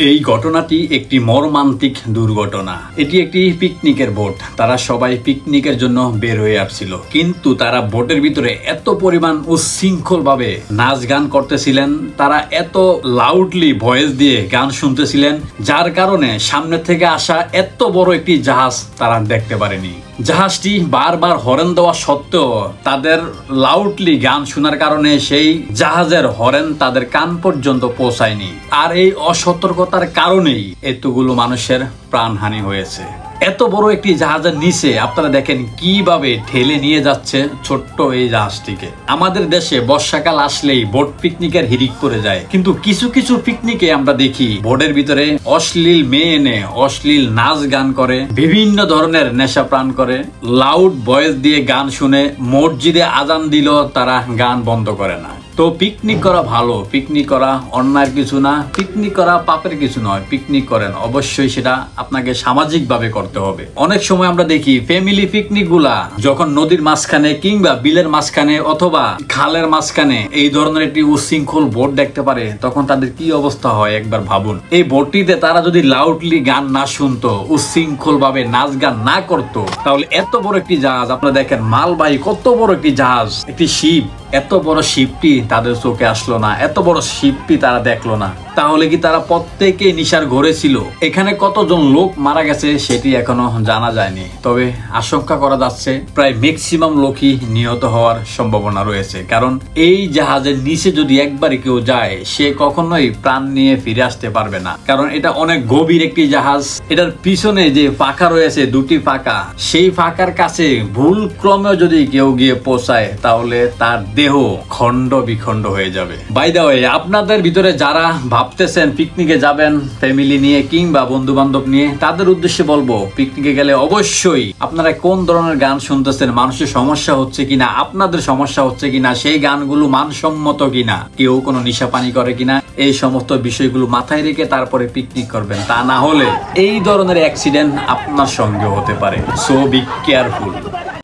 এই ঘটনাটি একটি মর্মান্তিক দুর্ঘটনা। এটি একটি পিকনিকের বোট। তারা সবাই পিকনিকের জন্য বের হয়ে আসছিল, কিন্তু তারা বোটের ভিতরে এত পরিমাণ উচ্ছৃঙ্খল ভাবে নাচ গান করতেছিলেন, তারা এত লাউডলি ভয়েস দিয়ে গান শুনতেছিলেন, যার কারণে সামনে থেকে আসা এত বড় একটি জাহাজ তারা দেখতে পারেনি। জাহাজটি বারবার হরেন দেওয়া সত্ত্বেও তাদের লাউডলি গান শোনার কারণে সেই জাহাজের হরেন তাদের কান পর্যন্ত পৌঁছায়নি। আর এই অসতর্কতার কারণেই এতগুলো মানুষের প্রাণহানি হয়েছে। এত বড় একটি জাহাজের নিচে আপনারা দেখেন কিভাবে ঠেলে নিয়ে যাচ্ছে ছোট্ট এই জাহাজটিকে। আমাদের দেশে বর্ষাকাল আসলেই বোট পিকনিকের হিড়িক পড়ে যায়, কিন্তু কিছু কিছু পিকনিকে আমরা দেখি বোটের ভিতরে অশ্লীল মেয়ে এনে অশ্লীল নাচ গান করে, বিভিন্ন ধরনের নেশা প্রাণ করে, লাউড ভয়েস দিয়ে গান শুনে, মসজিদে আজান দিল তারা গান বন্ধ করে না। তো পিকনিক করা ভালো, পিকনিক করা অন্যায়ের কিছু না, পিকনিক করা পাপের কিছু নয়। পিকনিক করেন, অবশ্যই সেটা আপনাকে সামাজিক ভাবে করতে হবে। অনেক সময় আমরা দেখি ফ্যামিলি পিকনিক গুলা যখন নদীর মাঝখানে কিংবা বিলের মাঝখানে অথবা খালের মাঝখানে এই ধরনের একটি উচ্ছৃঙ্খল বোট দেখতে পারে, তখন তাদের কি অবস্থা হয় একবার ভাবুন। এই বোটটিতে তারা যদি লাউডলি গান না শুনতো, উচ্ছৃঙ্খল ভাবে নাচ গান না করতো, তাহলে এত বড় একটি জাহাজ, আপনারা দেখেন মালবাহী কত বড় একটি জাহাজ, একটি শিপ, এত বড় শিপটি তাদের চোখে আসলো না, এত বড় শিপটি তারা দেখলো না। তাহলে কি তারা প্রত্যেকে নিশার ঘরে ছিল? এখানে কতজন লোক মারা গেছে সেটি এখনো জানা যায়নি, তবে আশঙ্কা করা যাচ্ছে প্রায় ম্যাক্সিমাম লোকই নিহত হওয়ার সম্ভাবনা রয়েছে। কারণ এই জাহাজের নিচে যদি একবারই কেউ যায়, সে কখনোই প্রাণ নিয়ে ফিরে আসতে পারবে না। কারণ এটা অনেক গভীর একটি জাহাজ। এটার পিছনে যে ফাঁকা রয়েছে, দুটি ফাঁকা, সেই ফাঁকার কাছে ভুল ক্রমেও যদি কেউ গিয়ে পৌঁছায়, তাহলে তার দেহ খণ্ড বিখণ্ড হয়ে যাবে। বাই দ্য ওয়ে, আপনাদের ভিতরে যারা ভাবতেছেন পিকনিকে যাবেন ফ্যামিলি নিয়ে কিংবা বন্ধু বান্ধব নিয়ে, তাদের উদ্দেশ্যে বলবো, পিকনিকে গেলে অবশ্যই আপনারা কোন ধরনের গান শুনতেছেন, মানুষের সমস্যা হচ্ছে কিনা, আপনাদের সমস্যা হচ্ছে কিনা, সেই গানগুলো মানসম্মত কিনা, কেউ কোনো নেশা পানি করে কিনা, এই সমস্ত বিষয়গুলো মাথায় রেখে তারপরে পিকনিক করবেন। তা না হলে এই ধরনের অ্যাক্সিডেন্ট আপনার সঙ্গে হতে পারে। So be careful.